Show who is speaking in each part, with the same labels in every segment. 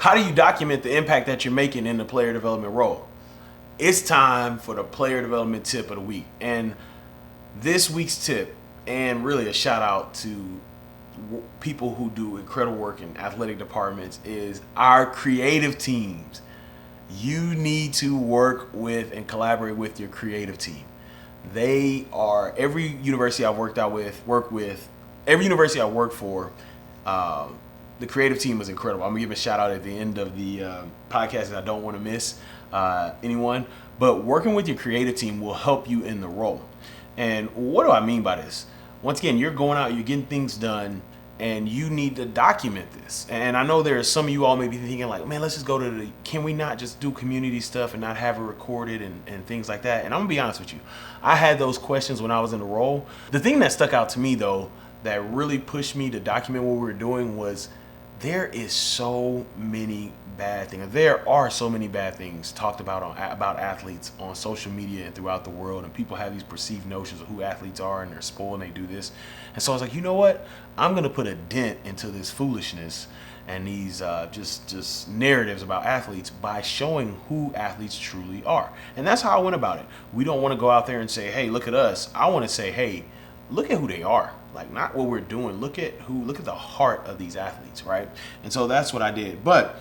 Speaker 1: how do you document the impact that you're making in the player development role? It's time for the player development tip of the week. And this week's tip, and really a shout out to people who do incredible work in athletic departments, is our creative teams. You need to work with and collaborate with your creative team. They are, every university I've worked with, every university I work for, the creative team was incredible. I'm gonna give a shout out at the end of the podcast, and I don't want to miss anyone. But working with your creative team will help you in the role. And what do I mean by this? Once again, you're going out, you're getting things done, and you need to document this. And I know there are some of you all may be thinking like, man, let's just go to can we not just do community stuff and not have it recorded and things like that? And I'm gonna be honest with you. I had those questions when I was in the role. The thing that stuck out to me though, that really pushed me to document what we were doing was there is so many bad things. There are so many bad things talked about about athletes on social media and throughout the world, and people have these perceived notions of who athletes are, and they're spoiled and they do this. And so I was like, you know what? I'm gonna put a dent into this foolishness and these just narratives about athletes by showing who athletes truly are. And that's how I went about it. We don't want to go out there and say, hey, look at us. I want to say, hey, look at who they are. Like, not what we're doing. Look at the heart of these athletes, right? And so that's what I did. But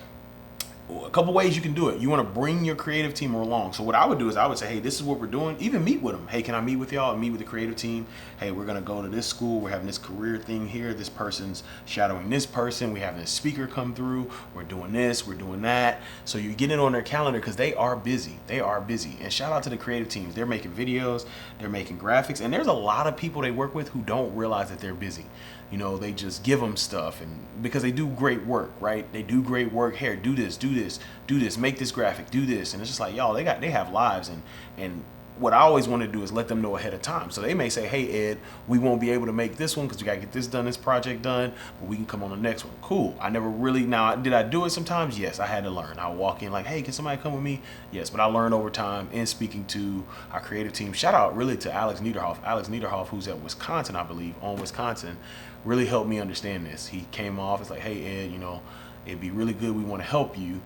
Speaker 1: a couple ways you can do it. You want to bring your creative team along. So what I would do is I would say, hey, this is what we're doing. Even meet with them. Hey, can I meet with y'all? Meet with the creative team. Hey, we're going to go to this school. We're having this career thing here. This person's shadowing this person. We have this speaker come through. We're doing this. We're doing that. So you get it on their calendar because they are busy. They are busy. And shout out to the creative teams. They're making videos. They're making graphics. And there's a lot of people they work with who don't realize that they're busy. You know, they just give them stuff, and because they do great work, right? They do great work. Here, do this, do this, do this, make this graphic, do this. And it's just like, y'all, they have lives, and what I always want to do is let them know ahead of time. So they may say, hey, Ed, we won't be able to make this one because we got to get this done, this project done, but we can come on the next one. Cool. I never really, now, did I do it sometimes? Yes, I had to learn. I would walk in like, hey, can somebody come with me? Yes, but I learned over time in speaking to our creative team. Shout out really to Alex Niederhoff. Alex Niederhoff, who's at Wisconsin, I believe, on Wisconsin, really helped me understand this. He came off, it's like, hey, Ed, you know, it'd be really good. We want to help you.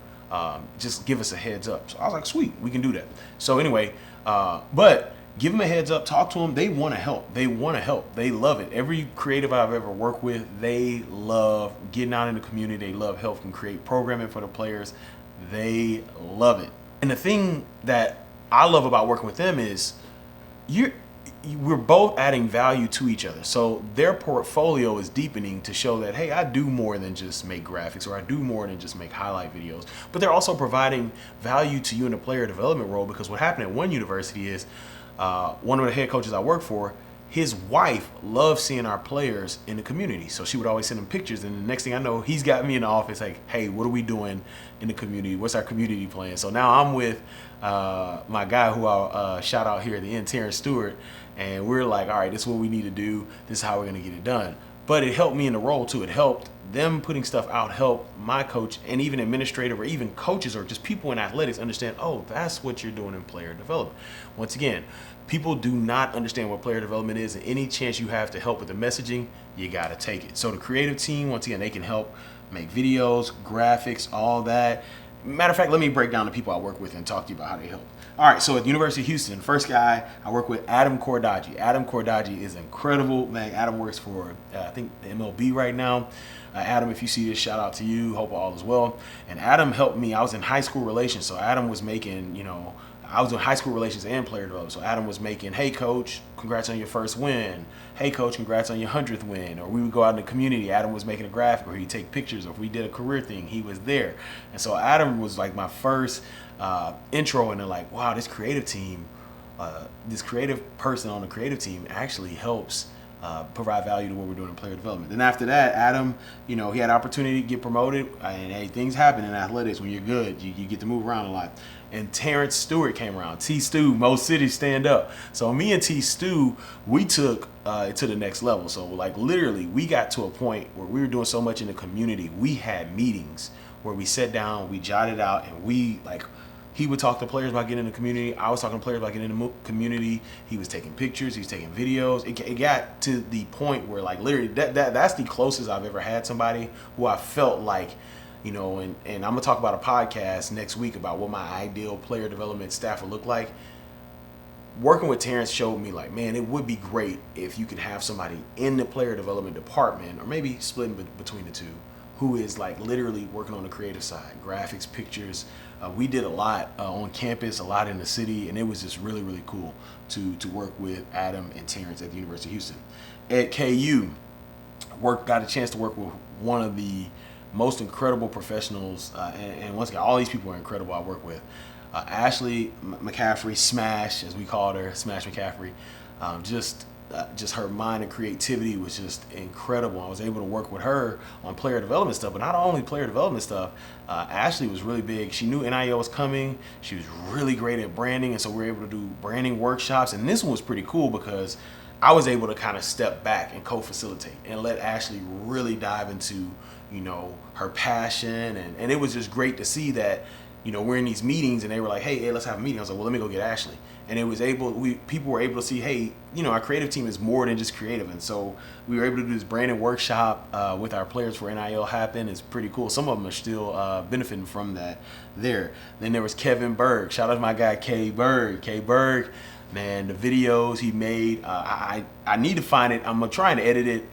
Speaker 1: Just give us a heads up. So I was like, sweet, we can do that. So anyway, but give them a heads up, talk to them. They want to help. They want to help. They love it. Every creative I've ever worked with, they love getting out in the community. They love helping create programming for the players. They love it. And the thing that I love about working with them is we're both adding value to each other. So their portfolio is deepening to show that, hey, I do more than just make graphics, or I do more than just make highlight videos. But they're also providing value to you in the player development role, because what happened at one university is one of the head coaches I work for, his wife loves seeing our players in the community. So she would always send him pictures. And the next thing I know, he's got me in the office like, hey, what are we doing in the community? What's our community plan? So now I'm with my guy who I'll shout out here at the end, Terrence Stewart. And we're like, all right, this is what we need to do. This is how we're going to get it done. But it helped me in the role too. It helped them putting stuff out, helped my coach and even administrative or even coaches or just people in athletics understand, oh, that's what you're doing in player development. Once again, people do not understand what player development is, and any chance you have to help with the messaging, you got to take it. So the creative team, once again, they can help make videos, graphics, all that. Matter of fact, let me break down the people I work with and talk to you about how they help. All right, so at the University of Houston, first guy I work with, Adam Cordaji. Adam Cordaji is incredible, man. Adam works for, I think, the MLB right now. Adam, if you see this, shout out to you. Hope all is well. And Adam helped me. I was in high school relations, so Adam was making, you know, I was doing high school relations and player development. So Adam was making, hey, coach, congrats on your first win. Hey, coach, congrats on your 100th win. Or we would go out in the community. Adam was making a graphic, or he'd take pictures. Or if we did a career thing, he was there. And so Adam was like my first intro into like, wow, this creative team, this creative person on the creative team actually helps provide value to what we're doing in player development. Then after that, Adam, you know, he had opportunity to get promoted, and hey, things happen in athletics when you're good. You get to move around a lot. And Terrence Stewart came around. T. Stu, most cities stand up. So me and T. Stu, we took it to the next level. So like literally, we got to a point where we were doing so much in the community. We had meetings where we sat down, we jotted out, and we like. He would talk to players about getting in the community. I was talking to players about getting in the community. He was taking pictures. He was taking videos. It got to the point where, like, literally, that's the closest I've ever had somebody who I felt like and I'm gonna talk about a podcast next week about what my ideal player development staff would look like. Working with Terrence showed me like, man, it would be great if you could have somebody in the player development department, or maybe splitting between the two, who is like literally working on the creative side, graphics, pictures. We did a lot on campus, a lot in the city, and it was just really, really cool to work with Adam and Terrence at the University of Houston. At KU, got a chance to work with one of the most incredible professionals, and once again, all these people are incredible I work with. Ashley McCaffrey, Smash, as we called her, Smash McCaffrey, just her mind and creativity was just incredible. I was able to work with her on player development stuff, but not only player development stuff. Ashley was really big. She knew NIL was coming. She was really great at branding, and so we were able to do branding workshops. And this one was pretty cool because I was able to kind of step back and co-facilitate and let Ashley really dive into, her passion. And it was just great to see that, we're in these meetings and they were like, hey, let's have a meeting. I was like, well, let me go get Ashley. And people were able to see, hey, our creative team is more than just creative. And so we were able to do this branding workshop with our players for NIL happen. It's pretty cool. Some of them are still benefiting from that there. Then there was Kevin Berg. Shout out to my guy, K Berg. Man, the videos he made, I need to find it. I'm going to try and edit it.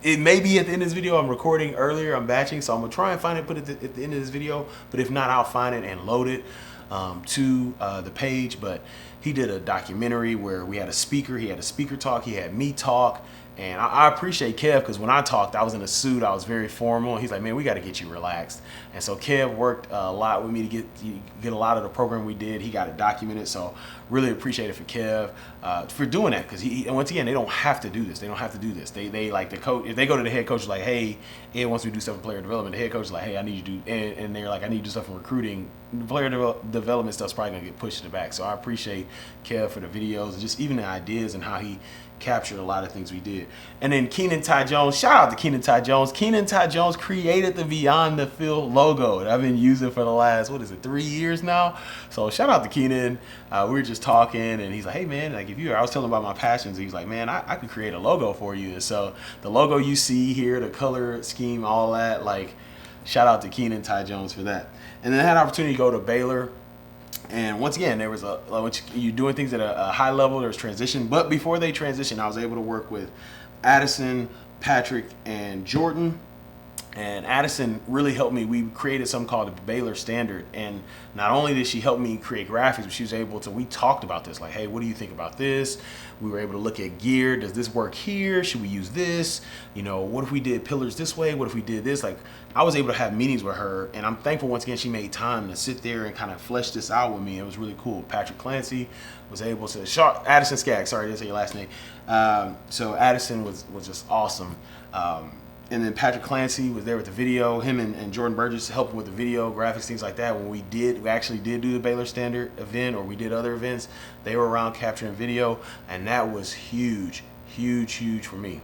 Speaker 1: It may be at the end of this video. I'm recording earlier. I'm batching. So I'm going to try and find it, put it at the end of this video. But if not, I'll find it and load it to the page. But he did a documentary where we had a speaker. He had a speaker talk. He had me talk. And I appreciate Kev because when I talked, I was in a suit. I was very formal. And he's like, man, we got to get you relaxed. And so Kev worked a lot with me to get a lot of the program we did. He got it documented. So really appreciate it for Kev for doing that, because and once again, they don't have to do this. They like the coach. If they go to the head coach like, hey, Ed wants me to do stuff in player development, the head coach is like, hey, I need you to do, and they're like, I need you to do stuff in recruiting. The player development stuff's probably gonna get pushed to the back. So I appreciate Kev for the videos and just even the ideas and how he captured a lot of things we did. And then Keenan Ty Jones, shout out to Keenan Ty Jones. Keenan Ty Jones created the Beyond the Field logo that I've been using for the last, 3 years now. So shout out to Keenan. We were just talking and he's like, hey man, like I was telling him about my passions. He's like, man, I could create a logo for you. And so the logo you see here, the color scheme, all that, like shout out to Keenan Ty Jones for that. And then I had an opportunity to go to Baylor. And once again, there was you're doing things at a high level. There's transition, but before they transition, I was able to work with Addison, Patrick, and Jordan. And Addison really helped me. We created something called the Baylor Standard. And not only did she help me create graphics, but she was able to, we talked about this, like, hey, what do you think about this? We were able to look at gear. Does this work here? Should we use this? What if we did pillars this way? What if we did this? Like, I was able to have meetings with her, and I'm thankful once again she made time to sit there and kind of flesh this out with me. It was really cool. Patrick Clancy was able to, Addison Skaggs, sorry, I didn't say your last name. So Addison was just awesome. And then Patrick Clancy was there with the video. Him and Jordan Burgess helping with the video, graphics, things like that. When we actually did do the Baylor Standard event, or we did other events, they were around capturing video, and that was huge for me.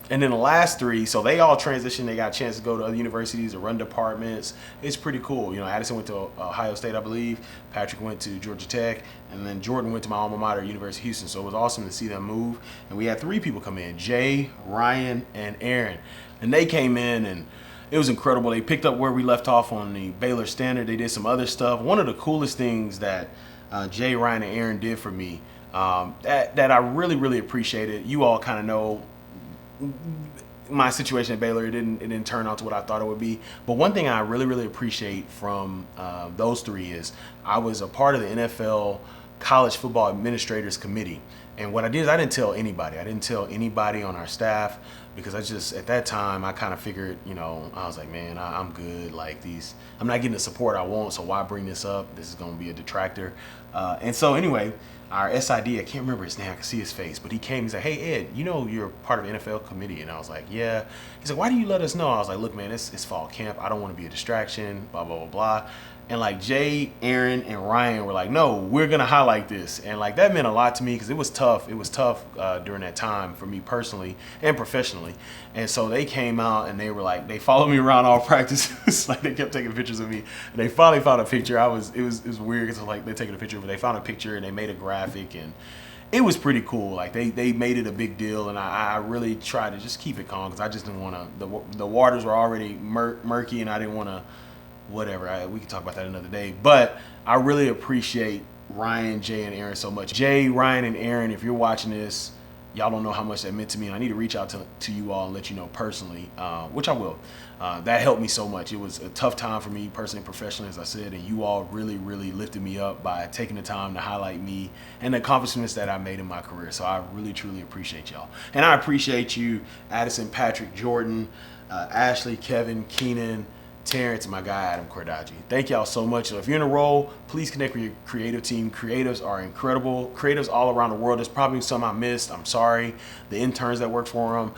Speaker 1: And then the last three, so they all transitioned. They got a chance to go to other universities or run departments. It's pretty cool. Addison went to Ohio State, I believe. Patrick went to Georgia Tech. And then Jordan went to my alma mater, University of Houston. So it was awesome to see them move. And we had 3 people come in, Jay, Ryan, and Aaron. And they came in, and it was incredible. They picked up where we left off on the Baylor Standard. They did some other stuff. One of the coolest things that Jay, Ryan, and Aaron did for me that I really appreciated, you all kind of know, my situation at Baylor, it didn't turn out to what I thought it would be. But one thing I really appreciate from those 3 is I was a part of the NFL College Football Administrators Committee. And what I did is I didn't tell anybody. I didn't tell anybody on our staff, because I just, at that time, I kind of figured, I was like, man, I'm good. Like, I'm not getting the support I want, so why bring this up? This is going to be a detractor. And so anyway, our SID, I can't remember his name, I can see his face, but he came, he's like, hey Ed, you're part of the NFL committee. And I was like, yeah. He's like, why do you let us know? I was like, look man, it's fall camp, I don't want to be a distraction, blah blah blah. And like Jay, Aaron, and Ryan were like, no, we're gonna highlight this. And like that meant a lot to me, because it was tough during that time for me personally and professionally. And so they came out and they were like, they followed me around all practices. Like they kept taking pictures of me, and they finally found a picture. It was weird, because like they're taking a picture, but they found a picture and they made a graphic, and it was pretty cool. Like they made it a big deal, and I really tried to just keep it calm because I just didn't want to. The waters were already murky, and I didn't want to. Whatever. We can talk about that another day. But I really appreciate Ryan, Jay, and Aaron so much. Jay, Ryan, and Aaron, if you're watching this, y'all don't know how much that meant to me. And I need to reach out to you all and let you know personally, which I will. That helped me so much. It was a tough time for me personally and professionally, as I said, and you all really, really lifted me up by taking the time to highlight me and the accomplishments that I made in my career. So I really, truly appreciate y'all. And I appreciate you, Addison, Patrick, Jordan, Ashley, Kevin, Keenan, Terrence, and my guy Adam Cordaji. Thank y'all so much. So if you're in a role, please connect with your creative team. Creatives are incredible. Creatives all around the world. There's probably some I missed. I'm sorry. The interns that work for them.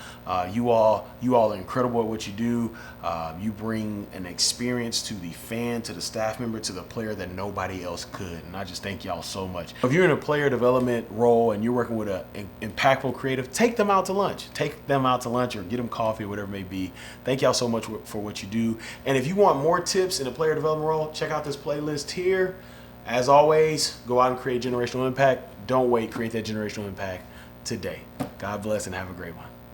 Speaker 1: You all are incredible at what you do. You bring an experience to the fan, to the staff member, to the player that nobody else could. And I just thank y'all so much. If you're in a player development role and you're working with an impactful creative, take them out to lunch. Take them out to lunch or get them coffee or whatever it may be. Thank y'all so much for what you do. And if you want more tips in the player development role, check out this playlist here. As always, go out and create generational impact. Don't wait, create that generational impact today. God bless and have a great one.